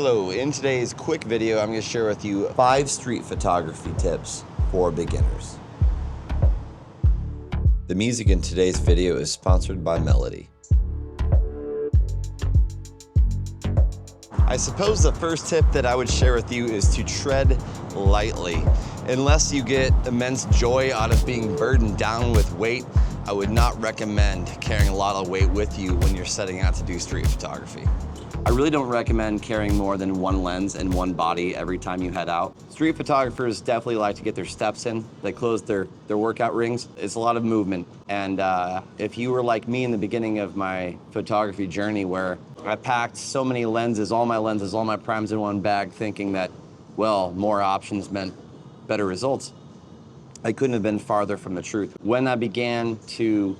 Hello, in today's quick video, I'm going to share with you 5 street photography tips for beginners. The music in today's video is sponsored by Melody. I suppose the first tip that I would share with you is to tread lightly. Unless you get immense joy out of being burdened down with weight, I would not recommend carrying a lot of weight with you when you're setting out to do street photography. I really don't recommend carrying more than one lens and one body every time you head out. Street photographers definitely like to get their steps in. They close their workout rings. It's a lot of movement. And if you were like me in the beginning of my photography journey where I packed so many lenses, all my primes in one bag, thinking that, well, more options meant better results, I couldn't have been farther from the truth. When I began to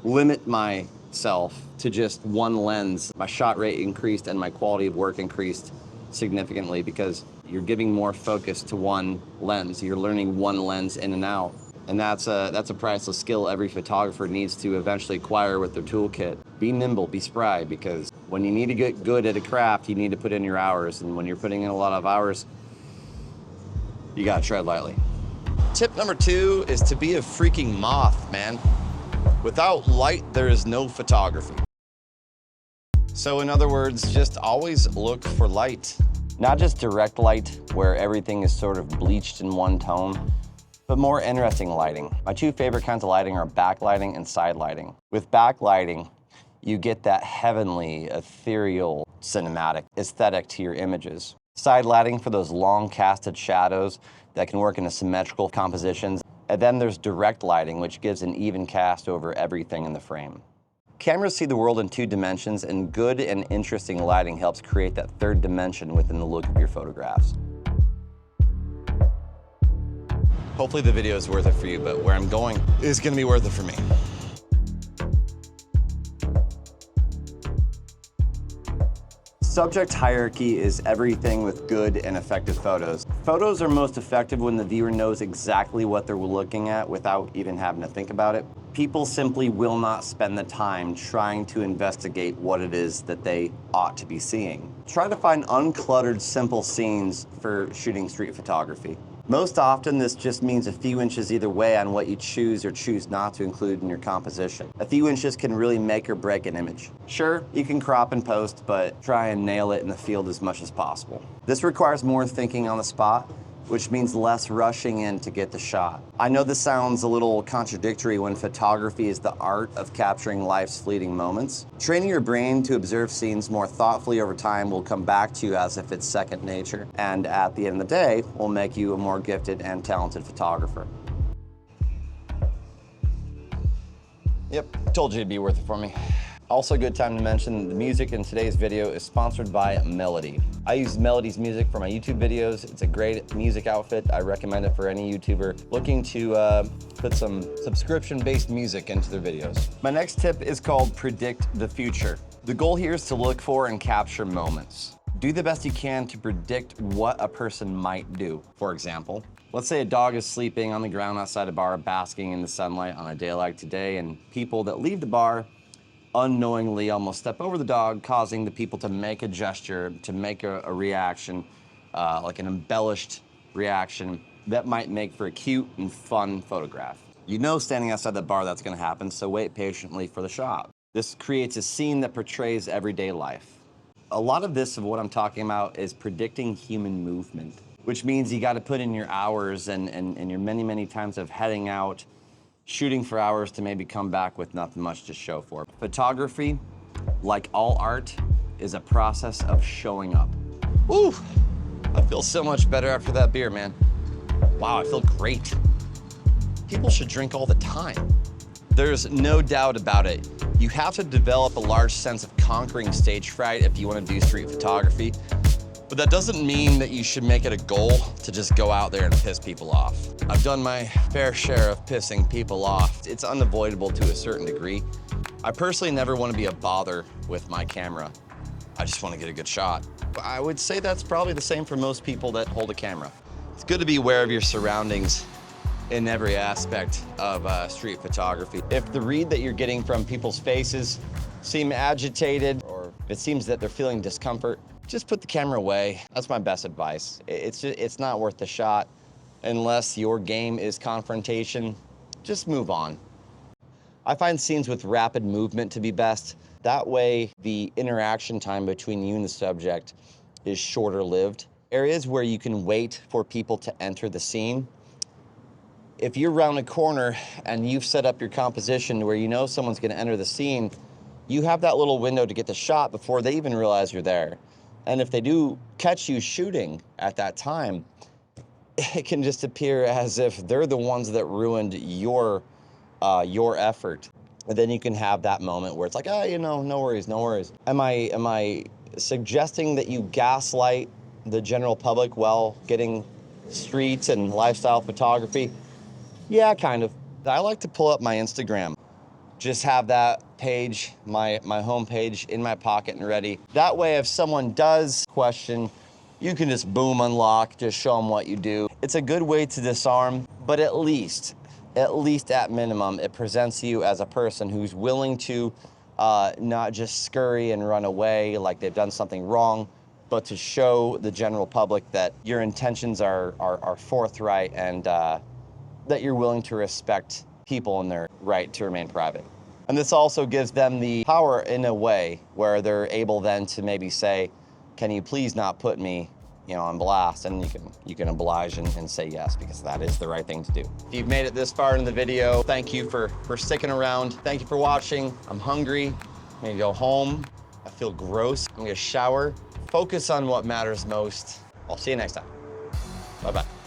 limit myself to just one lens, my shot rate increased and my quality of work increased significantly because you're giving more focus to one lens. You're learning one lens in and out. And that's a priceless skill every photographer needs to eventually acquire with their toolkit. Be nimble, be spry, because when you need to get good at a craft, you need to put in your hours. And when you're putting in a lot of hours, you gotta tread lightly. Tip number 2 is to be a freaking moth, man. Without light, there is no photography. So in other words, just always look for light. Not just direct light, where everything is sort of bleached in one tone, but more interesting lighting. My 2 favorite kinds of lighting are backlighting and side lighting. With backlighting, you get that heavenly, ethereal, cinematic aesthetic to your images. Side lighting for those long casted shadows that can work in a symmetrical compositions. And then there's direct lighting, which gives an even cast over everything in the frame. Cameras see the world in 2 dimensions, and good and interesting lighting helps create that 3rd dimension within the look of your photographs. Hopefully the video is worth it for you, but where I'm going is gonna be worth it for me. Subject hierarchy is everything with good and effective photos. Photos are most effective when the viewer knows exactly what they're looking at without even having to think about it. People simply will not spend the time trying to investigate what it is that they ought to be seeing. Try to find uncluttered, simple scenes for shooting street photography. Most often, this just means a few inches either way on what you choose or choose not to include in your composition. A few inches can really make or break an image. Sure, you can crop and post, but try and nail it in the field as much as possible. This requires more thinking on the spot, which means less rushing in to get the shot. I know this sounds a little contradictory when photography is the art of capturing life's fleeting moments. Training your brain to observe scenes more thoughtfully over time will come back to you as if it's second nature, and at the end of the day, will make you a more gifted and talented photographer. Yep, told you it'd be worth it for me. Also a good time to mention the music in today's video is sponsored by Melody. I use Melody's music for my YouTube videos. It's a great music outfit. I recommend it for any YouTuber looking to put some subscription-based music into their videos. My next tip is called Predict the Future. The goal here is to look for and capture moments. Do the best you can to predict what a person might do. For example, let's say a dog is sleeping on the ground outside a bar, basking in the sunlight on a day like today, and people that leave the bar unknowingly almost step over the dog, causing the people to make a gesture, to make a reaction, like an embellished reaction that might make for a cute and fun photograph. You know standing outside the bar that's gonna happen, so wait patiently for the shot. This creates a scene that portrays everyday life. A lot of this of what I'm talking about is predicting human movement, which means you gotta put in your hours and your many, many times of heading out, shooting for hours to maybe come back with nothing much to show for. Photography, like all art, is a process of showing up. Ooh, I feel so much better after that beer, man. Wow, I feel great. People should drink all the time. There's no doubt about it. You have to develop a large sense of conquering stage fright if you want to do street photography. But that doesn't mean that you should make it a goal to just go out there and piss people off. I've done my fair share of pissing people off. It's unavoidable to a certain degree. I personally never want to be a bother with my camera. I just want to get a good shot. I would say that's probably the same for most people that hold a camera. It's good to be aware of your surroundings in every aspect of street photography. If the read that you're getting from people's faces seem agitated, or it seems that they're feeling discomfort, just put the camera away. That's my best advice. It's not worth the shot unless your game is confrontation. Just move on. I find scenes with rapid movement to be best. That way, the interaction time between you and the subject is shorter lived. Areas where you can wait for people to enter the scene. If you're around a corner and you've set up your composition where you know someone's gonna enter the scene, you have that little window to get the shot before they even realize you're there. And if they do catch you shooting at that time, it can just appear as if they're the ones that ruined your effort. And then you can have that moment where it's like, oh, you know, no worries, no worries. Am I suggesting that you gaslight the general public while getting streets and lifestyle photography? Yeah, kind of. I like to pull up my Instagram. Just have that page, my home page in my pocket and ready. That way, if someone does question, you can just boom, unlock, just show them what you do. It's a good way to disarm, but at least at minimum, it presents you as a person who's willing to not just scurry and run away like they've done something wrong, but to show the general public that your intentions are forthright and that you're willing to respect people and their right to remain private. And this also gives them the power in a way where they're able then to maybe say, can you please not put me, you know, on blast? And you can oblige and say yes, because that is the right thing to do. If you've made it this far in the video, thank you for sticking around. Thank you for watching. I'm hungry. I'm gonna go home. I feel gross. I'm gonna shower. Focus on what matters most. I'll see you next time. Bye-bye.